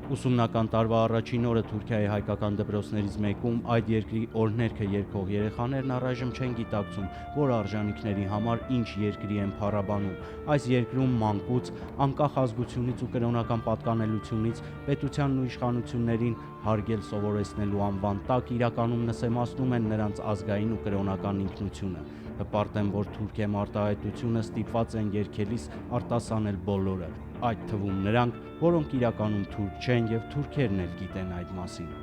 Ուսումնական տարվա առաջին օրը Թուրքիայի հայկական դպրոցներից մեկում այդ երկրի օրհներգը երգող երեխաներն առայժմ չեն գիտակցում, որ արժանինքների համար ինչ երկրի են փառաբանում։ Այս երկրում մանկուց, անկախ ազգությունից ու կրոնական պատկանելությունից պետությանն ու իշխանություններին հարգել սովորեցնելու անվան տակ իրականում նսեմացնում են նրանց ազգային ու կրոնական ինքնությունը։ Հպարտ եմ, որ Թուրքիա արտահայտությունը ստիպված են երգելիս արտասանել բոլորը, այդ թվում նրանք, որոնք իրականում թուրք չեն եւ թուրքերն էլ գիտեն այդ մասին։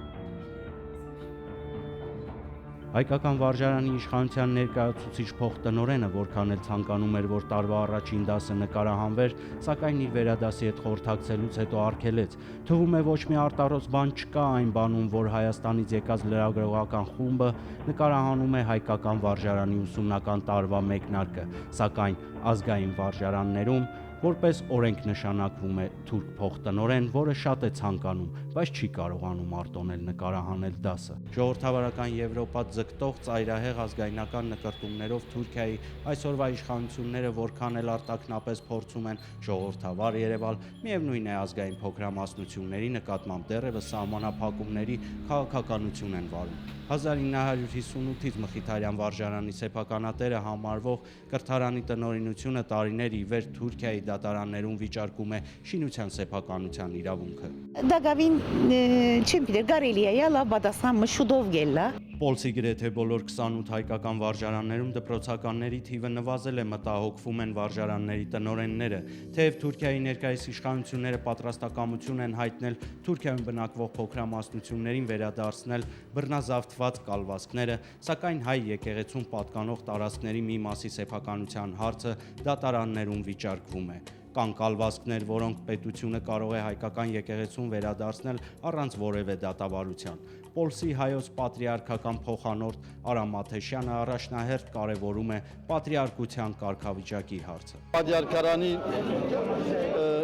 Հայկական վարժարանի իշխանության ներկայացուցիչ փոխտնօրենը որքան էլ ցանկանում էր, որ տարվա առաջին դասը նկարահանվեր, սակայն իր վերադասի հետ խորհրդակցելուց հետո արգելեց։ Թվում է ոչ մի արտառոց բան չկա այն բանում, որ Հայաստանից եկած լրագրողական խումբը նկարահանում է հայկական վարժարանի ուսումնական տարվա մեկնարկը, սակայն ազգային վարժարաններում որպես օրենք նշանակվում է թուրք փոխտնօրեն, որը շատ է ցանկանում, բայց չի կարողանում արտոնել նկարահանել դասը։ Ժողովրդավարական Եվրոպա ձգտող ծայրահեղ ազգայնական նկրտումներով Թուրքիայի այսօրվա իշխանությունները որքան էլ արտաքնապես փորձում են ժողովրդավար երևալ, միևնույն է ազգային փոքրամասնությունների նկատմամբ դեռևս սահմանափակումների քաղաքականություն են վարում։ 1958-ից Մխիթարյան վարժարանի սեփականատերը համարվող կրթարանի տնօրինությունը տարիներ ի վեր Թուրքիայի դատարաններում վիճարկում է շինության սեփականության իրավունքը։ Դա գավին չեմ գիտեր, կարելի է լավ պատասխան շուտով գելա։ Պոլսի գրեթե բոլոր 28 հայկական վարժարաններում դպրոցականների թիվը նվազել է, մտահոգվում են վարժարանների տնօրենները, թեև Թուրքիայի ներկայիս իշխանությունները պատրաստակամություն են հայտնել Թուրքիայում բնակվող փոքրամասնություններին վերադարձնել բռնազավթված կալվածքները, սակայն հայ եկեղեցուն պատկանող տարածքների մի մասի սեփականության հարցը դատարաններում վիճարկվում է։ Կան կալվածքներ, որոնք պետությունը կարող է հայկական եկեղեցուն վերադարձնել առանց որևէ դատավարության։ Պոլսի հայոց պատրիարքական փոխանորդ Արամ Մաթեշյանը առաջնահերթ կարևորում է պատրիարքության կարգավիճակի հարցը։ Պատրիարքարանի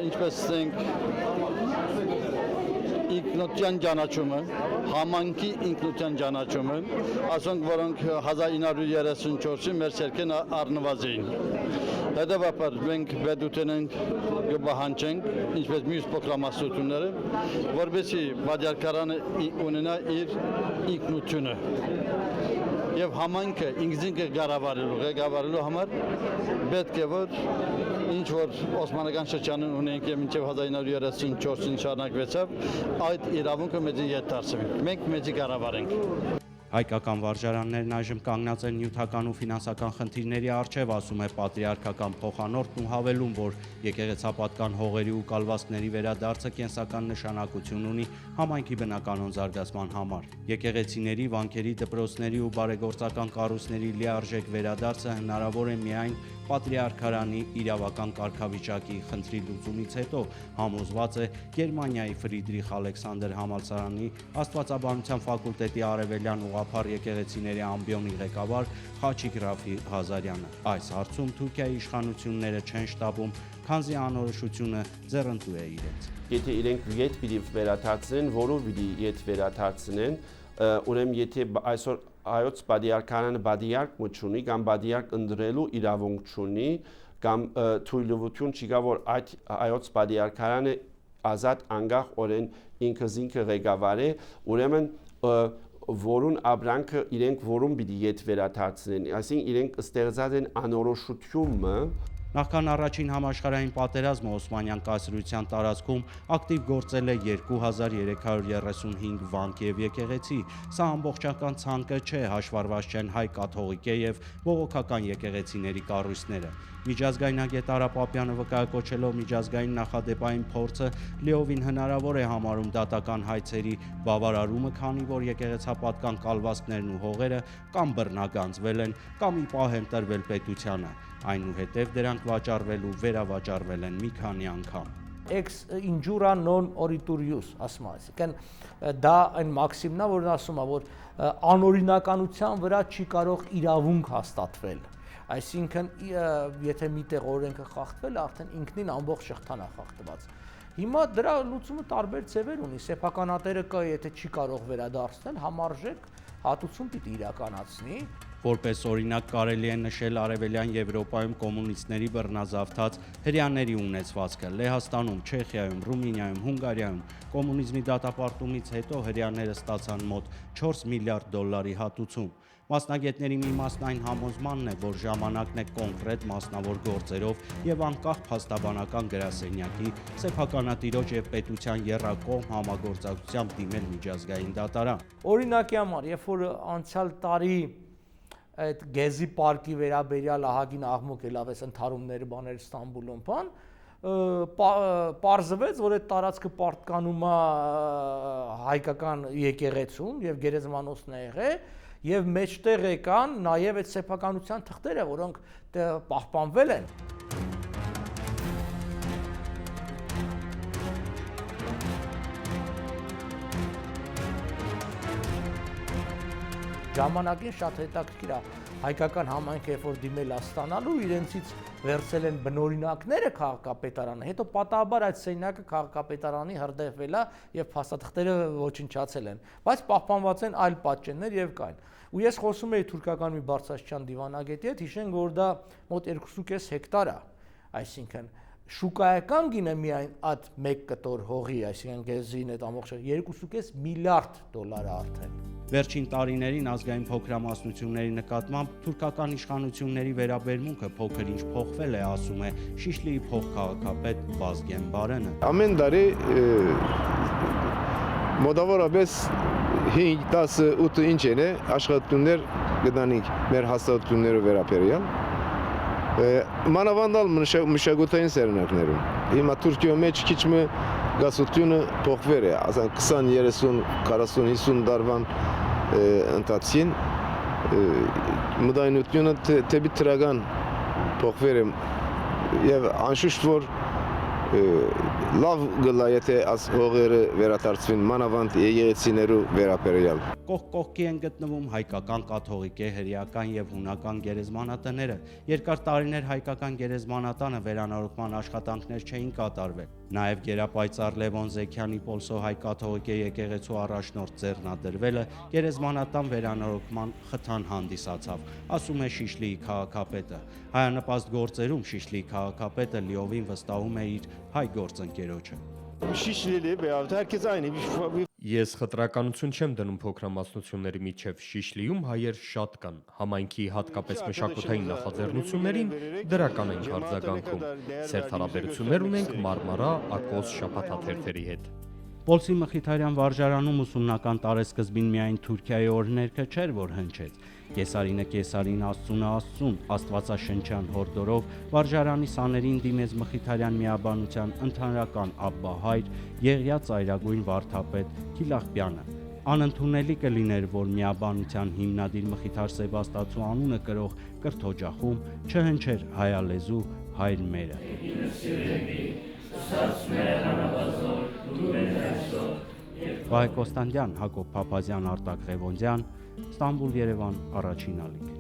ինչպես ասենք ինքնության ճանաչումը, համանքի ինքնության ճանաչումը, ասենք որոնք 1934-ին մեր ցերկեն առնված էին։ Հետևաբար մենք պետութենենք կպահանջենք, ինչպես մյուս փոքրամասնությունները, որովհետեւ պատրիարքարանը ունենա իր ինքնությունը եւ համանքը ինքնին ղեկավարելու համար պետք է որ ինչ որ Օսմանական շրջանում ունենք եւ մինչեւ 1934-ին շարունակվեցավ, այդ իրավունքը մեզ յետարցվի։ Մենք մեզ կառավարենք։ Հայկական վարժարաններն այժմ կանգնած են նյութական ու ֆինանսական խնդիրների առջև, ասում է պատրիարքական փոխանորդն ու հավելում, որ եկեղեցապատկան հողերի ու կալվածքների վերադարձը կենսական նշանակություն ունի համայնքի բնականոն զարգացման համար։ Եկեղեցիների, վանքերի, դպրոցների ու բարեգործական կառույցների լիարժեք վերադարձը հնարավոր է միայն պատրիարքարանի իրավական կարգավիճակի խնդրի լուծումից հետո, համոզված է Գերմանիայի Ֆրիդրիխ Ալեքսանդր համալսարանի Աստվածաբանության ֆակուլտետի արևելյան ուղղափառ եկեղեցիների ամբիոնի ղեկավար Խաչիկ Ռաֆի Ղազարյանը։ Այս հարցում Թուրքիայի իշխանությունները չեն շտապում, քանզի անորոշությունը ձեռնտու է իրենց։ Եթե իրենք ետ պիտի վերադարձնեն, որով պիտի ետ վերադարձնեն, ուրեմն եթե այսօր հայոց պատրիարքարանը պատրիարք չունի կամ պատրիարք ընտրելու իրավունք չունի կամ թույլտվություն չկա, որ այդ հայոց պատրիարքարանը ազատ անկախ օրեն ինքնին ղեկավարի, ուրեմն որուն ապրանքը իրենք որում պիտի ետ վերադարձնեն, այսինքն իրենք ստեղծած են անորոշությունը։ Նախքան առաջին համաշխարհային պատերազմը Օսմանյան կայսրության տարածքում ակտիվ գործել է 2335 վանք եւ եկեղեցի։ Սա ամբողջական ցանկը չէ, հաշվառված չեն հայ կաթողիկե եւ բողոքական եկեղեցիների կառույցները։ Միջազգային agent Արա Պապյանը վկայակոչելով միջազգային նախադեպային փորձը լիովին հնարավոր է համարում դատական հայցերի բավարարումը, քանի որ եկեղեցապատկան կալվածքներն ու հողերը կամ բռնագանձվել են, կամ ի պահ են տրվել պետությանը, այնուհետև դրանք վաճառվել ու վերավաճառվել են մի քանի անգամ։ Ex injura non oritur ասում է, այսինքն դա այն մաքսիմն է, որն ասում է, որ անօրինականության վրա չի կարող իրավունք հաստատվել։ Այսինքն եթե միտեղ օրենքը խախտվել, արդեն ինքնին ամբողջ շղթան է խախտված։ Հիմա դրա լուծումը տարբեր ձևեր ունի, սեփականատերը կա, եթե չի կարող վերադարձնել, համարժեք հատուցում պիտի իրականացնի, Որպես օրինակ կարելի է նշել Արևելյան Եվրոպայում կոմունիստների բռնազավթած հրեաների ունեցվածքը։ Լեհաստանում, Չեխիայում, Ռումինիայում, Հունգարիայում կոմունիզմի դատապարտումից հետո հրեաները ստացան մոտ 4 միլիարդ դոլարի հատուցում։ Մասնագետների մի մասն այն համոզմանն է, որ ժամանակն է կոնկրետ մասնավոր գործերով եւ անկախ փաստաբանական գրասենյակի, սեփականատիրոջ եւ պետության եռակողմ համագործակցությամբ դիմել միջազգային դատարան։ Օրինակի համար, երբ որ անցյալ տարի այդ Գեզի պարկի վերաբերյալ ահագին աղմուկ ելավեց ընդհարումները բաներ Ստամբուլում, պարզվեց, որ այդ տարածքը պարտկանում է հայկական եկեղեցուն եւ գերեզմանոցն է եղել եւ մեջտեղ եկան նաեւ այդ սեփականության թղթերը, որոնք պահպանվել են։ Ժամանակին շատ հետաքրքիր է հայկական համայնքը, երբ որ դիմել է ստանալու, իրենցից վերցել են բնօրինակները քաղաքապետարանը, հետո պատահաբար այդ սենյակը քաղաքապետարանի հրդեհվել է եւ փաստաթղթերը ոչնչացել են, բայց պահպանված են այլ պատճեններ եւ կային։ Ու ես խոսում էի թուրքական մի բարձրաստիճան դիվանագետի հետ, հիշենք, որ դա մոտ 2.5 հեկտար է, այսինքն շուկայական գինը միայն այդ 1 կտոր հողի, այսինքն Գեզին այդ ամբողջ 2.5 միլիարդ դոլար արդեն։ Վերջին տարիներին ազգային փոքրամասնությունների նկատմամբ թուրքական իշխանությունների վերաբերմունքը փոքր-ինչ փոխվել է, ասում է Շիշլիի փոխքաղաքապետ Վազգեն Բարենը։ Ամեն տարի մոտավորապես 5-10-8 ինչն է աշխատություններ գտանիք մեր հաստատությունները վերաբերյալ։ Մանավանդալ մշակութային սերունդներում։ Հիմա Թուրքիայի մեջ քիչ մը գասությունը փոխվել է, ասենք 20, 30, 40, 50 տարվան ընթացքին մտայնությունը թեպի թրական փոխվել է եւ անշուշտ որ լավ գլա եթե հողերը վերադարձվին մանավանդ եկեղեցիներու վերաբերյալ։ Կողք-կողքի են գտնվում հայկական կաթողիկե, հրեական եւ հունական գերեզմանատները։ Երկար տարիներ հայկական գերեզմանատանը վերանորոգման աշխատանքներ չէին կատարվել։ Նաեւ գերապայծառ Լևոն Զեքյանի Պոլսո հայ կաթողիկե եկեղեցու առաջնորդ ձեռնադրվելը գերեզմանատան վերանորոգման խթան հանդիսացավ, ասում է Շիշլիի քաղաքապետը։ Հայանպաստ գործերում Շիշլիի քաղաքապետը լիովին վստահում է իր հայ գործընկերոջը։ Շիշլիի բեավտ herkes aynı Ես խտրականություն չեմ դնում փոքրամասնությունների միջև Շիշլիում հայեր շատ կան, համայնքի հատկապես մշակութային նախաձեռնություններին դրական ենք արձագանքում, սերտ հարաբերություններ ունենք Մարմարա, Ակոս շաբաթաթերթերի հետ։ Պոլսի Մխիթարյան վարժարանում ուսումնական տարեսկզբին միայն Թուրքիայի օրհներգը չէր, որ հնչեց։ Կեսարինը Կեսարին, Աստծունը Աստծուն, Աստվածաշնչյան հորդորով վարժարանի սաներին դիմեց Մխիթարյան միաբանության ընդհանրական աբբահայր Եղիա ծայրագույն վարդապետ Քիլախպյանը։ Անընդունելի կլիներ, որ միաբանության հիմնադիր Մխիթար Սեբաստացու անունը կրող կրթօջախում չհնչեր հայալեզու հայր մերը։ Վահե Կոստանդյան, Հակոբ Փափազյան, Արտակ Ղևոնդյան, Ստամբուլ, Երևան, Առաջին ալիք։